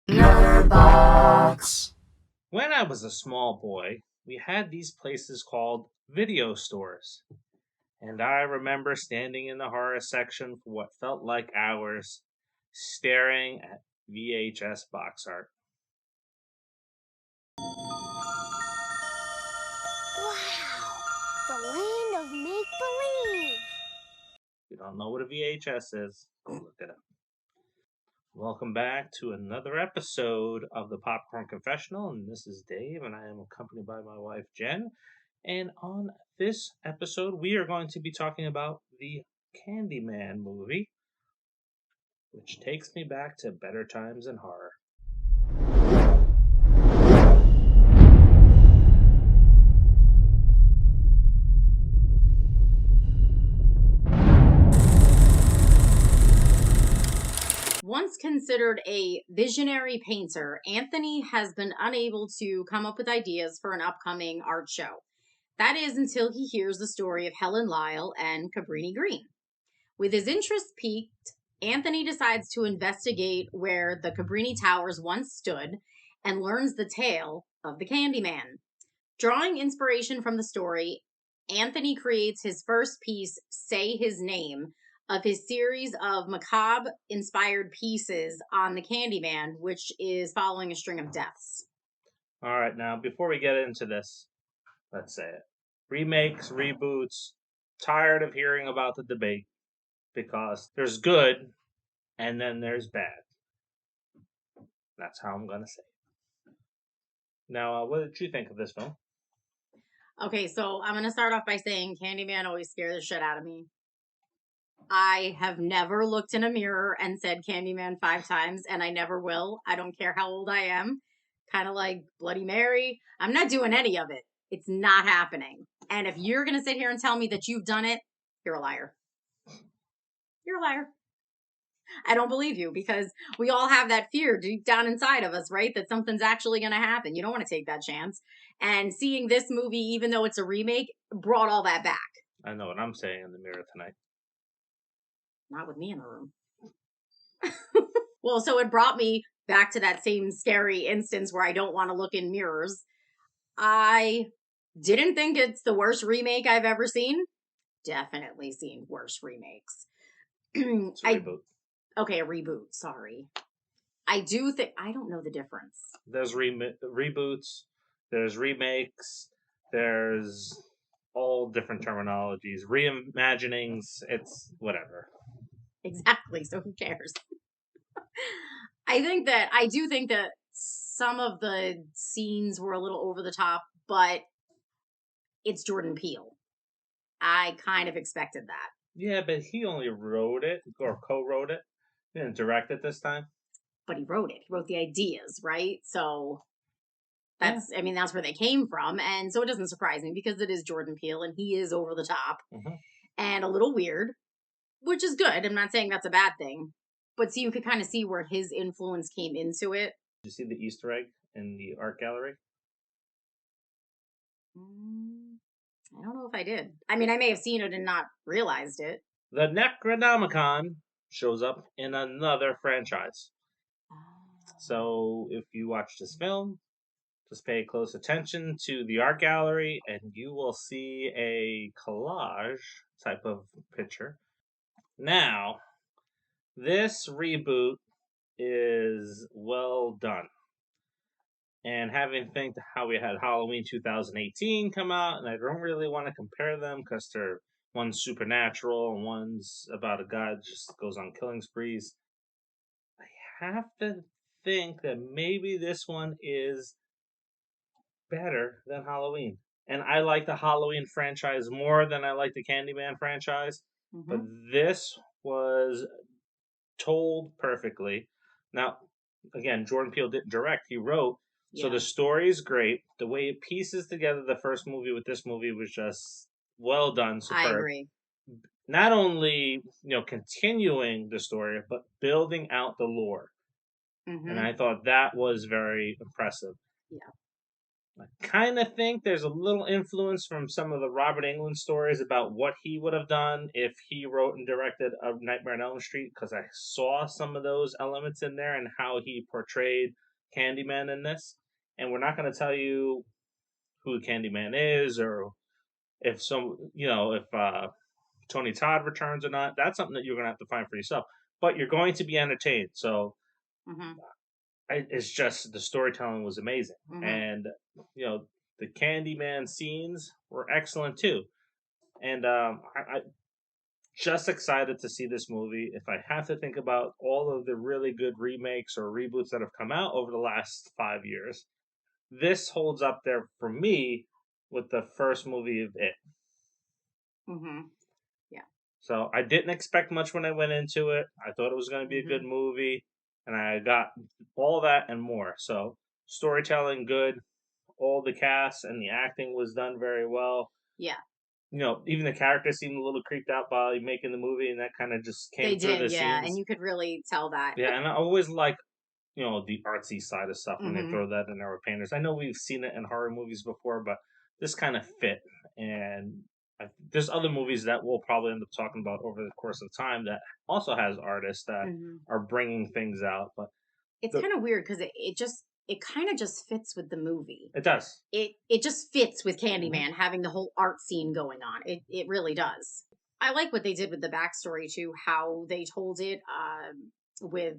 Nerdbox. When I was a small boy, we had these places called video stores. And I remember standing in the horror section for what felt like hours, staring at VHS box art. Wow, the land of make-believe. If you don't know what a VHS is, go look it up. Welcome back to another episode of the Popcorn Confessional, and this is Dave, and I am accompanied by my wife Jenn. And on this episode, we are going to be talking about the Candyman movie, which takes me back to better times in horror. Once considered a visionary painter, Anthony has been unable to come up with ideas for an upcoming art show. That is until he hears the story of Helen Lyle and Cabrini Green. With his interest piqued, Anthony decides to investigate where the Cabrini Towers once stood and learns the tale of the Candyman. Drawing inspiration from the story, Anthony creates his first piece, Say His Name, of his series of macabre-inspired pieces on the Candyman, which is following a string of deaths. All right, now, before we get into this, let's say it. Remakes, reboots, tired of hearing about the debate because there's good and then there's bad. That's how I'm going to say it. Now, what did you think of this film? Okay, so I'm going to start off by saying Candyman always scared the shit out of me. I have never looked in a mirror and said Candyman 5 times, and I never will. I don't care how old I am. Kind of like Bloody Mary. I'm not doing any of it. It's not happening. And if you're going to sit here and tell me that you've done it, you're a liar. You're a liar. I don't believe you because we all have that fear deep down inside of us, right? That something's actually going to happen. You don't want to take that chance. And seeing this movie, even though it's a remake, brought all that back. I know what I'm saying in the mirror tonight. Not with me in the room. Well, so it brought me back to that same scary instance where I don't want to look in mirrors. I didn't think it's the worst remake I've ever seen. Definitely seen worse remakes. It's a reboot. Okay, a reboot. Sorry. I do think I don't know the difference. There's reboots, there's remakes, there's all different terminologies, reimaginings. It's whatever. Exactly. So who cares? I do think that some of the scenes were a little over the top, but it's Jordan Peele. I kind of expected that. Yeah, but he only wrote it or co-wrote it. He didn't direct it this time. But he wrote it. He wrote the ideas, right? So that's where they came from. And so it doesn't surprise me because it is Jordan Peele and he is over the top and a little weird, which is good. I'm not saying that's a bad thing. But so you could kind of see where his influence came into it. Did you see the Easter egg in the art gallery? I don't know if I did. I mean, I may have seen it and not realized it. The Necronomicon shows up in another franchise. So if you watch this film, just pay close attention to the art gallery and you will see a collage type of picture. Now, this reboot is well done. And having think how we had Halloween 2018 come out, and I don't really want to compare them because they're one's supernatural and one's about a guy that just goes on killing sprees. I have to think that maybe this one is better than Halloween. And I like the Halloween franchise more than I like the Candyman franchise. But this was told perfectly. Now, again, Jordan Peele didn't direct, he wrote. Yeah. So the story is great. The way it pieces together the first movie with this movie was just well done, superb. I agree. Not only, continuing the story, but building out the lore. And I thought that was very impressive. Yeah. I kind of think there's a little influence from some of the Robert Englund stories about what he would have done if he wrote and directed A Nightmare on Elm Street, because I saw some of those elements in there and how he portrayed Candyman in this. And we're not going to tell you who Candyman is or if if Tony Todd returns or not. That's something that you're going to have to find for yourself. But you're going to be entertained. So it's just the storytelling was amazing, and the Candyman scenes were excellent too. And I just excited to see this movie. If I have to think about all of the really good remakes or reboots that have come out over the last 5 years, this holds up there for me with the first movie of it. Yeah. So I didn't expect much when I went into it. I thought it was going to be a good movie, and I got all that and more. So storytelling good, all the cast and the acting was done very well. Yeah. Even the characters seemed a little creeped out by making the movie, and that kind of just came They through did, the yeah, scenes. and you could really tell that. Yeah, and I always like the artsy side of stuff when they throw that in there with painters. I know we've seen it in horror movies before, but this kind of fit. And there's other movies that we'll probably end up talking about over the course of time that also has artists that are bringing things out. But it's kind of weird because it kind of just fits with the movie. It does. It just fits with Candyman having the whole art scene going on. It really does. I like what they did with the backstory too, how they told it with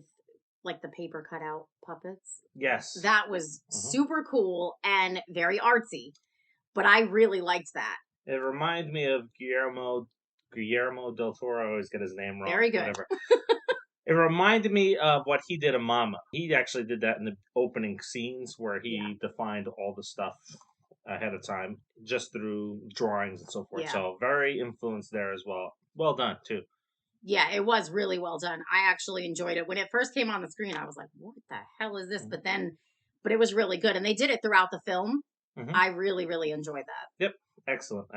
like the paper cutout puppets. Yes. That was super cool and very artsy. But I really liked that. It reminded me of Guillermo del Toro. I always get his name wrong. Very good. It reminded me of what he did in Mama. He actually did that in the opening scenes where he defined all the stuff ahead of time just through drawings and so forth. Yeah. So very influenced there as well. Well done too. Yeah, it was really well done. I actually enjoyed it. When it first came on the screen, I was like, what the hell is this? But it was really good. And they did it throughout the film. I really, really enjoyed that. Yep. Excellent.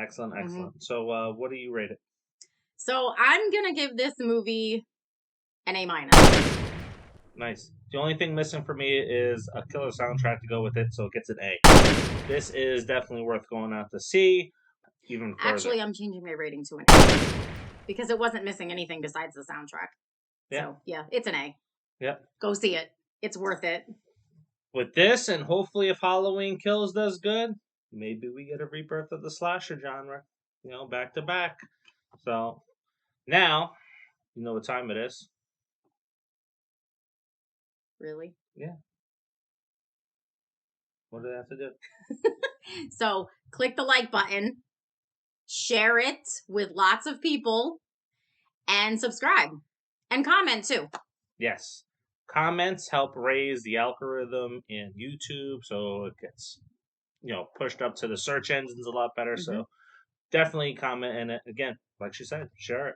So what do you rate it? So I'm going to give this movie an A-. Nice. The only thing missing for me is a killer soundtrack to go with it, so it gets an A. This is definitely worth going out to see. Even further. Actually, I'm changing my rating to an A because it wasn't missing anything besides the soundtrack. Yeah. So yeah, it's an A. Yep. Go see it. It's worth it. With this, and hopefully if Halloween Kills does good, maybe we get a rebirth of the slasher genre. Back to back. So now, you know what time it is. Really? Yeah. What do I have to do? So click the like button, share it with lots of people, and subscribe. And comment too. Yes. Comments help raise the algorithm in YouTube, so it gets pushed up to the search engines a lot better. So definitely comment, and again, like she said, share it.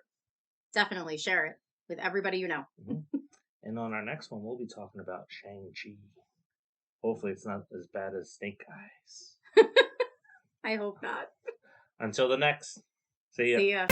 Definitely share it with everybody you know. And on our next one, we'll be talking about Shang-Chi. Hopefully it's not as bad as Snake Eyes. I hope not. Until the next. See ya. See ya.